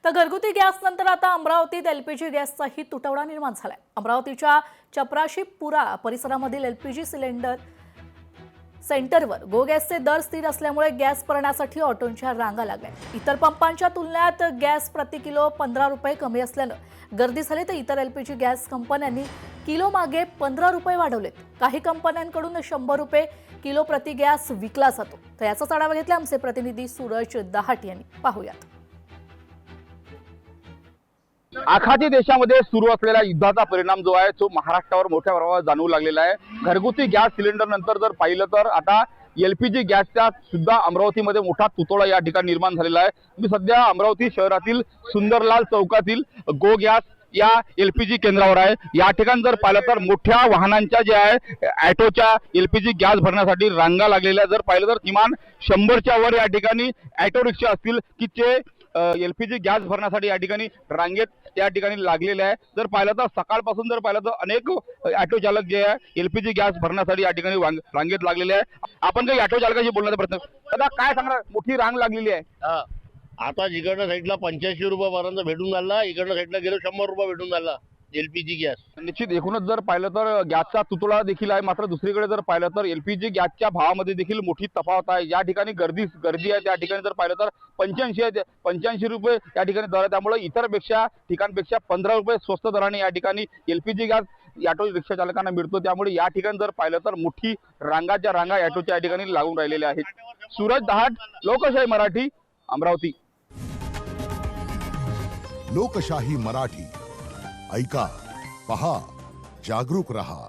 तर घरगुती गॅस नंतर आता अमरावतीत एलपीजी गॅसचाही तुटवडा निर्माण झालाय। अमरावतीच्या चपराशीपुरा परिसरामधील एलपीजी सिलेंडर सेंटरवर गो गॅसचे दर स्थिर असल्यामुळे गॅस भरण्यासाठी ऑटोंच्या रांगा लागल्या। इतर पंपांच्या तुलनेत गॅस प्रति किलो 15 रुपये कमी असल्यानं गर्दी झाली। तर इतर एलपीजी गॅस कंपन्यांनी किलो मागे 15 रुपये वाढवलेत। काही कंपन्यांकडून 100 रुपये किलो प्रति गॅस विकला जातो। तर याचा आढावा घेतला आमचे प्रतिनिधी सूरज दहाट यांनी। पाहूयात। आखाती देशामध्ये सुरू असलेल्या युद्धाचा परिणाम जो आहे तो महाराष्ट्रावर मोठ्या प्रमाणात जाणवू लागलेला आहे। घरगुती गॅस सिलेंडर नंतर जर पाहिलं तर आता एलपीजी गॅसचा सुद्धा अमरावतीमध्ये मोठा तुटवडा या ठिकाणी निर्माण झालेला आहे। मी सध्या अमरावती शहरातील सुंदरलाल चौकातील गो गॅस या एलपीजी केंद्रावर आहे। या ठिकाणी जर पाहिलं तर मोठ्या वाहनांच्या जे आहे ऑटोच्या एलपीजी गॅस भरण्यासाठी रांगा लागलेल्या। जर पाहिलं तर किमान 100च्या वर या ठिकाणी ऑटो रिक्षा असतील की जे एलपीजी गॅस भरण्यासाठी या ठिकाणी रांगेत या ठिकाणी लागलेले आहे। जर पाहिलं तर सकाळपासून जर पाहिलं तर अनेक ऑटो चालक जे आहे एलपीजी गॅस भरण्यासाठी या ठिकाणी रांगेत लागलेले आहे। आपण काही ऑटो चालकाशी बोलण्याचा प्रयत्न आता काय सांगणार, मोठी रांग लागलेली आहे। आता इकडच्या साईडला 85 रुपयापर्यंत भेटून झाला, इकडच्या साईडला गेलो 100 रुपये भेटून झाला एलपीजी गॅस। निश्चित एकूणच जर पाहिलं तर गॅसचा तुटवडा देखील आहे। मात्र दुसरीकडे जर पाहिलं तर एलपीजी गॅसच्या भावामध्ये देखील मोठी तफावत आहे। या ठिकाणी गर्दी आहे, त्या ठिकाणी जर पाहिलं तर 85 रुपये या ठिकाणी दर आहे। त्यामुळे इतर ठिकाणपेक्षा 15 रुपये स्वस्त दराने या ठिकाणी एलपीजी गॅस ऑटो रिक्षा चालकांना मिळतो। त्यामुळे या ठिकाणी जर पाहिलं तर मोठी रांगा ऑटोच्या या ठिकाणी लागून राहिलेल्या आहेत। सूरज दहाट, लोकशाही मराठी, अमरावती। लोकशाही मराठी ऐका, पहा, जागरूक रहा।